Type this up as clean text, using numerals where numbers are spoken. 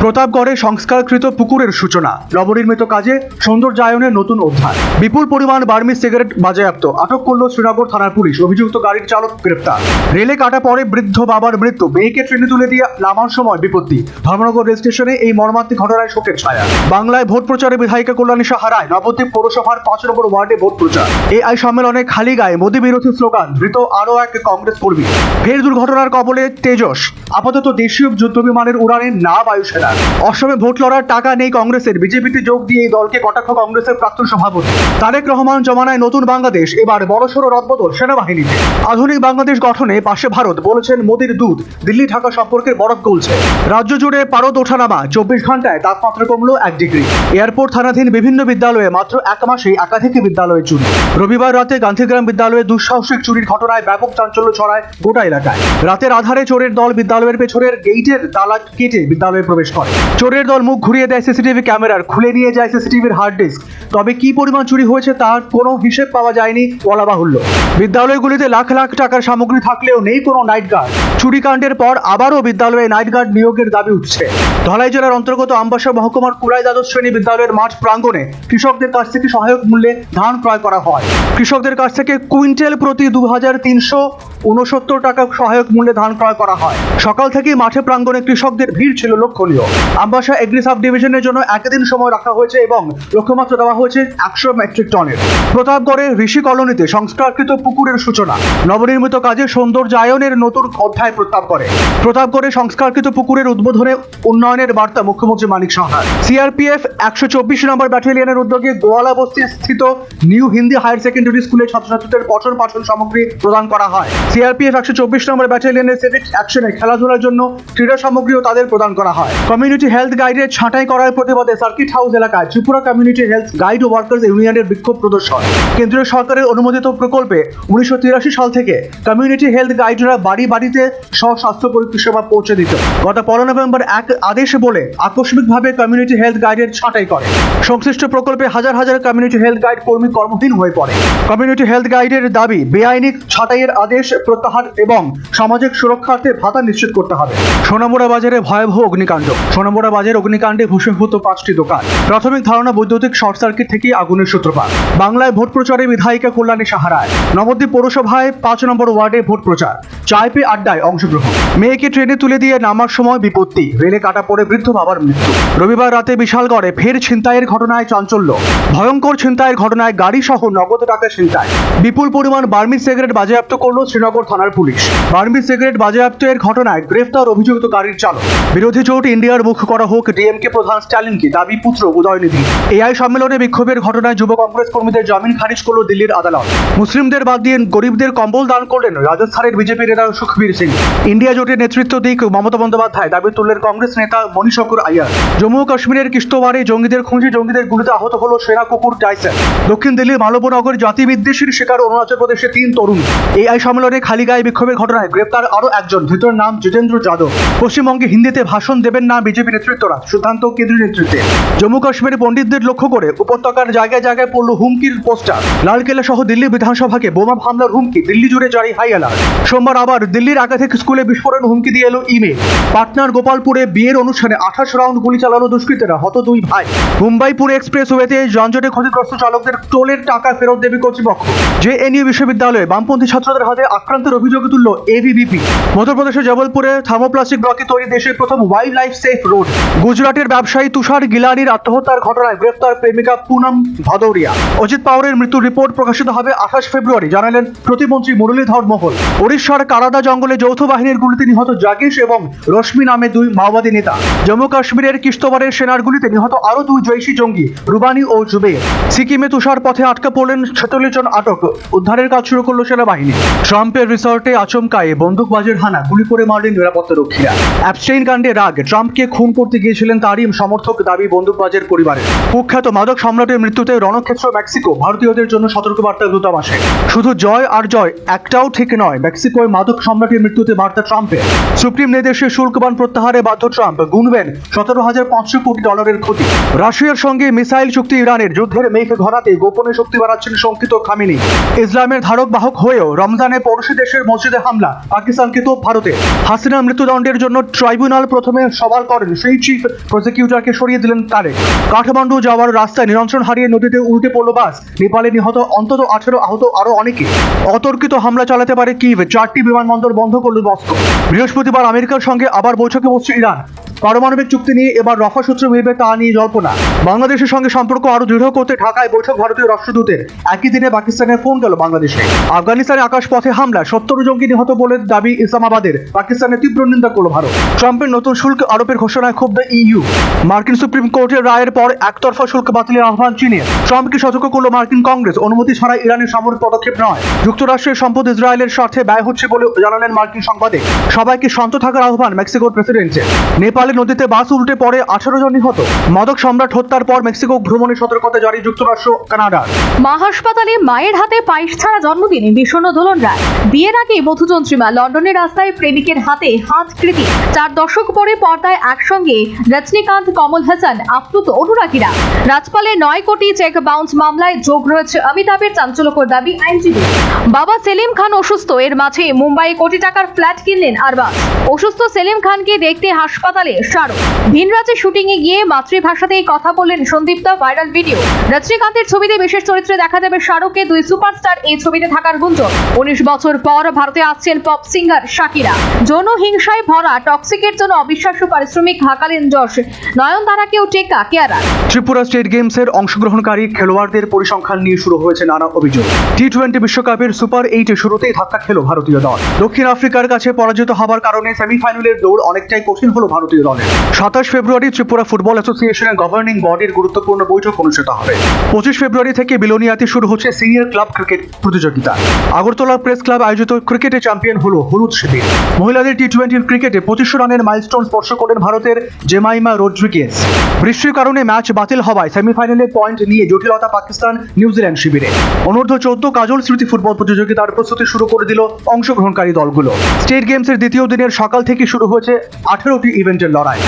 প্রতাপগড়ে সংস্কারকৃত পুকুরের সূচনা, নবনির্মিত কাজে সৌন্দর্যায়নের নতুন অধ্যায়। বিপুল পরিমাণ বার্মিজ সিগারেট বাজেয়াপ্ত, আটক করল শ্রীনগর থানার পুলিশ। অভিযুক্ত গাড়ির চালক গ্রেফতার। রেলে কাটা পড়ে বৃদ্ধ বাবার মৃত্যু, মেয়েকে ট্রেনে তুলে দিয়ে নামার সময় বিপত্তি। ধর্মনগর রেল স্টেশনে এই মর্মান্তিক ঘটনায় শোকের ছায়া। বাংলায় ভোট প্রচারে বিধায়িকা কল্যাণী সাহারায় নবদ্বীপ পৌরসভার ৫ নম্বর ওয়ার্ডে ভোট প্রচার। এআই সম্মেলনে খালি গায়ে মোদী বিরোধী স্লোগান, ধৃত আরও এক কংগ্রেস কর্মী। ফের দুর্ঘটনার কবলে তেজস, আপাতত দেশীয় যুদ্ধ বিমানের উড়ানে না বায়ুসেনা। অসমে ভোট লড়ার টাকা নেই কংগ্রেসের, বিজেপিতে যোগ দিয়ে এই দলকে কটাক্ষ কংগ্রেসের প্রাক্তন সভাপতি। তারেক রহমান জমানায় নতুন বাংলাদেশ, এবার বড়সড় রদবদল সেনাবাহিনীতে। আধুনিক বাংলাদেশ গঠনে পাশে ভারত, বলেছেন মোদীর দূত। দিল্লি ঢাকা সম্পর্কের বরফ গলছে। রাজ্য জুড়ে পারদ ওঠানামা, 24 ঘন্টায় তাপমাত্রা কমলো 1 ডিগ্রি। এয়ারপোর্ট থানাধীন বিভিন্ন বিদ্যালয়ে মাত্র 1 মাসেই একাধিক বিদ্যালয়ে চুরি। রবিবার রাতে গান্ধীগ্রাম বিদ্যালয়ে দুঃসাহসিক চুরির ঘটনায় ব্যাপক চাঞ্চল্য ছড়ায় গোটা এলাকায়। রাতের আধারে চোরের দল বিদ্যালয়ের পেছনের গেইটের তালা কেটে বিদ্যালয়ে প্রবেশ করে। চোরের দল মুখ ঘুরিয়ে দেয় সিসিটিভি ক্যামেরার, খুলে নিয়ে যায় সিসিটিভির হার্ড ডিস্ক। তবে কি পরিমাণ চুরি হয়েছে তার কোনো হিসেব পাওয়া যায়নি বলা বাহুল্য। বিদ্যালয়গুলিতে লাখ লাখ টাকার সামগ্রী থাকলেও নেই কোনো নাইট গার্ড। চুরিকাণ্ডের পর আবারও বিদ্যালয়ে নাইট গার্ড নিয়োগের দাবি উঠছে। ধলাই জেলার অন্তর্গত আমবাসা মহকুমার কুলাই দ্বাদশ শ্রেণী বিদ্যালয়ের মাঠ প্রাঙ্গণে কৃষকদের কাছ থেকে সহায়ক মূল্যে ধান ক্রয় করা হয়। কৃষকদের কাছ থেকে কুইন্টাল প্রতি 2369 টাকা সহায়ক মূল্যে ধান ক্রয় করা হয়। সকাল থেকেই মাঠে প্রাঙ্গণে কৃষকদের ভিড় ছিল লক্ষণীয়। আমবাসা এগ্রি সাব ডিভিশনের জন্য একদিন সময় রাখা হয়েছে এবং লক্ষ্যমাত্রা দেওয়া হয়েছে 100 মেট্রিক টনের। প্রতাপগড়ের ঋষি কলোনিতে সংস্কারকৃত পুকুরের সূচনা, নবনির্মিত কাজে সৌন্দর্যায়নের নতুন অধ্যায়। প্রতাপগড়ে সংস্কারকৃত পুকুরের উদ্বোধনে উন্নয়নের বার্তা মুখ্যমন্ত্রী মানিক সাহার। সিআরপিএফ 124 নম্বর ব্যাটালিয়নের উদ্যোগে গোয়ালা বস্তি স্থিত নিউ হিন্দি হায়ার সেকেন্ডারি স্কুলের ছাত্রছাত্রীদের পঠন পাঠন সামগ্রী প্রদান করা হয়। সিআরপিএফ 124 নম্বর ব্যাটালিয়নের সিভিক অ্যাকশনে খেলাধুলার জন্য ক্রীড়া সামগ্রীও তাদের প্রদান করা হয়। কমিউনিটি হেলথ গাইডের ছাঁটাই করার প্রতিবাদে সার্কিট হাউস এলাকায় ত্রিপুরা কমিউনিটি হেলথ গাইড ও ওয়ার্কার্স ইউনিয়নের বিক্ষোভ প্রদর্শন। কেন্দ্রীয় সরকারের অনুমোদিত প্রকল্পে 1983 সাল থেকে কমিউনিটি হেলথ গাইডরা বাড়ি বাড়িতে স্বাস্থ্য পরিষেবা পৌঁছে দিত। গত 15 নভেম্বর এক আদেশে বলে আকস্মিকভাবে কমিউনিটি হেলথ গাইডের ছাঁটাই করে। সংশ্লিষ্ট প্রকল্পে হাজার হাজার কমিউনিটি হেলথ গাইড কর্মী কর্মহীন হয়ে পড়ে। কমিউনিটি হেলথ গাইডের দাবি, বেআইনি ছাঁটাইয়ের আদেশ প্রত্যাহার এবং সামাজিক সুরক্ষার্থে ভাতা নিশ্চিত করতে হবে। সোনামুড়া বাজারে ভয়াবহ অগ্নিকাণ্ড। সোনামুড়া বাজার অগ্নিকাণ্ডে ভূষীভূত 5টি দোকান। প্রাথমিক ধারণা বৈদ্যুতিক শর্ট সার্কিট থেকেই আগুনের সূত্রপাত। বাংলায় ভোট প্রচারে বিধায়িকা কল্যাণী সাহারায় নবদ্বীপ পৌরসভায় 5 নম্বর ওয়ার্ডে ভোট প্রচার। চায় পে আড্ডায় অংশগ্রহণ। মেয়েকে ট্রেনে তুলে দিয়ে নামার সময় বিপত্তি, রেলে কাটা পড়ে বৃদ্ধ বাবার মৃত্যু। রবিবার রাতে বিশালগড়ে ফের ছিনতাইয়ের ঘটনায় চাঞ্চল্য। ভয়ঙ্কর ছিনতাইয়ের ঘটনায় গাড়ি সহ নগদ টাকা ছিনতাই। বিপুল পরিমাণ বার্মিজ সিগারেট বাজেয়াপ্ত করল শ্রীনগর থানার পুলিশ। বার্মিজ সিগারেট বাজেয়াপ্তের ঘটনায় গ্রেফতার অভিযুক্ত গাড়ির চালক। বিরোধী জোট ইন্ডিয়ার মুখ করা হোক ডিএমকে প্রধান স্ট্যালিনকে, দাবি পুত্র উদয়নিধি। এআই সম্মেলনে বিক্ষোভের ঘটনায় যুব কংগ্রেস কর্মীদের জামিন খারিজ করল দিল্লির আদালত। মুসলিমদের বাদ দিয়ে গরিবদের কম্বল দান করলেন রাজস্থানের বিজেপি নেতা সুখবীর সিং। ইন্ডিয়া জোটের নেতৃত্ব দিক মমতা বন্দ্যোপাধ্যায়, দাবি তুললেন কংগ্রেস নেতা মণিশঙ্কর আইয়ার। জম্মু ও কাশ্মীরের কিস্তোয়াড়ে জঙ্গিদের খুঁজে জঙ্গিদের গুলিতে আহত হলো সেনা কুকুর টাইসন। দক্ষিণ দিল্লির মালব্যনগর জাতি বিদ্বেষীর শিকার অরুণাচল প্রদেশের 3 তরুণ। এআই সম্মেলনে খালি গায়ে বিক্ষোভের ঘটনায় গ্রেপ্তার আরও একজন, ধৃতের নাম জিতেন্দ্র যাদব। পশ্চিমবঙ্গে হিন্দিতে ভাষণ দেবেন না বিজেপি নেতৃত্বরা, সিদ্ধান্ত কেন্দ্রীয় নেতৃত্বে। জম্মু কাশ্মীরে পণ্ডিতদের লক্ষ্য করে উপত্যকার জায়গায় জায়গায় পড়ল হুমকির পোস্টার। লালকেল্লা সহ দিল্লি বিধানসভাকে বোমা হামলার হুমকি, দিল্লি জুড়ে জারি হাই অ্যালার্ট। সোমবার আবার দিল্লির একাধিক স্কুলে বিস্ফোরণ হুমকি দিয়ে এলো ইমেল। পাটনার গোপালপুরে বিয়ের অনুষ্ঠানে 28 রাউন্ড গুলি চালানো দুষ্কৃতীরা, হত 2 ভাই। মুম্বাই পুরে এক্সপ্রেসওয়েতে যানজটে ক্ষতিগ্রস্ত চালকদের টোলের টাকা ফেরত দেবে কর্তৃপক্ষ। জেএনইউ বিশ্ববিদ্যালয়ে বামপন্থী ছাত্রদের হাতে আক্রান্তের অভিযোগ তুলল এবিভিপি। মধ্যপ্রদেশের জবলপুরে থার্মোপ্লাস্টিক ব্লকে তৈরি দেশের প্রথম ওয়াইল্ড লাইফ সেফ রোড। গুজরাটের ব্যবসায়ী তুষার গিলানির আত্মহত্যার ঘটনায় গ্রেফতার প্রেমিকা পুনম ভাদৌরিয়া। অজিত পাওয়ারের মৃত্যুর রিপোর্ট প্রকাশিত হবে 28 ফেব্রুয়ারি, জানালেন প্রতিমন্ত্রী মুরলীধর মোহল। ওড়িশার কারাদা জঙ্গলে যৌথ বাহিনীর গুলিতে নিহত জাগেশ এবং রশ্মি নামে 2 মাওবাদী নেতা। জম্মু কাশ্মীরের কিস্তোয়াড়ের সেনার গুলিতে নিহত আরও 2 জৈশী জঙ্গি, রুবানি ও জুবের। সিকিমে তুষার পথে আটকা পড়লেন 46 জন আটক, উদ্ধারের কাজ শুরু করল সেনাবাহিনী। ট্রাম্পের রিসর্টে আচমকায়ে বন্দুকবাজের হানা, গুলি করে মারলেন নিরাপত্তা রক্ষীরা। অ্যাপস্টেইন কাণ্ডে রাগ, ট্রাম্পকে খুন করতে গিয়েছিলেন তারই সমর্থক, দাবি বন্দুকবাজের পরিবারের। কুখ্যাত মাদক সম্রাটের মৃত্যুতে রণক্ষেত্র মেক্সিকো, ভারতীয়দের জন্য সতর্কবার্তা দূতাবাসে। শুধু জয় আর জয় একটাও ঠিক নয়, মেক্সিকোয় মাদক সম্রাটের মৃত্যুতে বার্তা ট্রাম্পের। সুপ্রিম নির্দেশে শুল্কবান প্রত্যাহারে বাধ্য ট্রাম্প, গুনবেন $17,500 কোটি ক্ষতি। রাশিয়ার সঙ্গে মিসাইল চুক্তি ইরানের, যুদ্ধের মেঘ ঘনাতে গোপনে শক্তি বাড়াচ্ছেন শঙ্কিত খামেনি। ইসলামের ধারক বাহক হয়েও রমজানে পৌর পড়োশী দেশের মসজিদে হামলা, পাকিস্তানকে তোপ ভারতে। হাসিনার মৃত্যুদণ্ডের জন্য ট্রাইব্যুনাল প্রথমে সওয়াল করেন, সেই চিফ প্রসিকিউটরকে সরিয়ে দিলেন তারেক। কাঠমান্ডু যাওয়ার রাস্তায় নিয়ন্ত্রণ হারিয়ে নদীতে উল্টে পড়ল বাস, নেপালে নিহত অন্তত 18, আহত আরো অনেকে। অতর্কিত হামলা চালাতে পারে কিভ, 4টি বিমানবন্দর বন্ধ করল মস্কো। বৃহস্পতিবার আমেরিকার সঙ্গে আবার বৈঠকে বসছে ইরান। পারমাণবিক চুক্তি নিয়ে এবার রফা সূত্র মিলবে তা নিয়ে জল্পনা। বাংলাদেশের সঙ্গে সম্পর্ক আরো দৃঢ় করতে ঢাকায় বৈঠক ভারতীয় রাষ্ট্রদূতের। একই দিনে পাকিস্তানের ফোন গেল বাংলাদেশে। আফগানিস্তানে আকাশপথে হামলা, 70 জঙ্গি নিহত বলে দাবি ইসলামাবাদের। পাকিস্তানের তীব্র নিন্দা করল ভারত। ট্রাম্পের নতুন শুল্ক আরোপের ঘোষণায় ক্ষুব্ধ ইইউ। মার্কিন সুপ্রিম কোর্টের রায়ের পর একতরফা শুল্ক বাতিলের আহ্বান চীনের। ট্রাম্পকে সতর্ক করল মার্কিন কংগ্রেস, অনুমতি ছাড়া ইরানের সামরিক পদক্ষেপ নয়। যুক্তরাষ্ট্রের সম্পদ ইসরায়েলের স্বার্থে ব্যয় হচ্ছে বলে জানালেন মার্কিন সাংবাদিক। সবাইকে শান্ত থাকার আহ্বান মেক্সিকোর প্রেসিডেন্টের। নেপালে নদীতে বাস উল্টে পড়ে 18 জন নিহত। মাদক সম্রাট হত্যার পর মেক্সিকো ভ্রমণের সতর্কতা জারি যুক্তরাষ্ট্র, কানাডার। মা হাসপাতালে মায়ের হাতে পায়েস ছাড়া জন্মদিনে বিষণ্ণ দোলন রায়। বিয়ের আগে মধুচন্দ্রিমা, লন্ডনের রাস্তায় প্রেমিকের হাতে হাতকৃতি। 4 দশক পরে পর্দায় একসঙ্গে রজনীকান্ত, কমল হাসান, আপ্লুত অনুরাগীরা। রাজপালে 9 কোটি চেক বাউন্স মামলায় যোগ রয়েছে অমিতাভের, চাঞ্চল্যকর দাবি আইনজীবী। বাবা সেলিম খান অসুস্থ, এর মাঝে মুম্বাইয়ে কোটি টাকার ফ্ল্যাট কিনলেন আরবাজ। অসুস্থ সেলিম খানকে দেখতে হাসপাতালে শাহরুখ। ভিন রাজ্যে শুটিংয়ে গিয়ে মাতৃভাষাতেই কথা বললেন সন্দীপ্তা, ভাইরাল ভিডিও। রজনীকান্তের ছবিতে বিশেষ চরিত্রে দেখা যাবে শাহরুখকে। 2 সুপারস্টার এই ছবিতে থাকার গুঞ্জন। 19 বছর পর ভারতে আসছেন পপ সিঙ্গার শাকিরা। যৌন হিংসায় ভরা টক্সিকের জন্য অবিশ্বাস্য পারিশ্রমিক হাঁকালেন যশ। নয়নতারাকেও টেক্কা কেয়ারার। ত্রিপুরা স্টেট গেমসের অংশগ্রহণকারী খেলোয়াড়দের পরিসংখ্যান নিয়ে শুরু হয়েছে নানা অভিযোগ। টি-20 বিশ্বকাপের সুপার 8-এ শুরুতেই ধাক্কা খেল ভারতীয় দল। দক্ষিণ আফ্রিকার কাছে পরাজিত হবার কারণে সেমিফাইনালের দৌড় অনেকটাই কঠিন হলো ভারতীয় দলের। 27 ফেব্রুয়ারি ত্রিপুরা ফুটবল অ্যাসোসিয়েশনের গভর্নিং বডির গুরুত্বপূর্ণ বৈঠক অনুষ্ঠিত হবে। 25 ফেব্রুয়ারি থেকে বিলোনিয়াতে শুরু হচ্ছে সিনিয়র ক্লাব ক্রিকেট প্রতিযোগিতা। আগরতলা প্রেস ক্লাব আয়োজিত ক্রিকেটে চ্যাম্পিয়ন হলো হলুদ শিবির। মহিলাদের টি-20 ক্রিকেটে 2500 রানের মাইলস্টোন স্পর্শ করেন ভারতের জেমাইমা রোড্রিগেজ। বৃষ্টির কারণে ম্যাচ বাতিল হওয়ায় সেমিফাইনালে পয়েন্ট নিয়ে জটিলতা পাকিস্তান নিউজিল্যান্ড শিবিরে। অনূর্ধ্ব 14 কাজল স্মৃতি ফুটবল প্রতিযোগিতার প্রস্তুতি শুরু করে দিল অংশগ্রহণকারী দলগুলো। স্টেট গেমসের দ্বিতীয় দিনের সকাল থেকে শুরু হয়েছে 18টি ইভেন্টের লড়াই।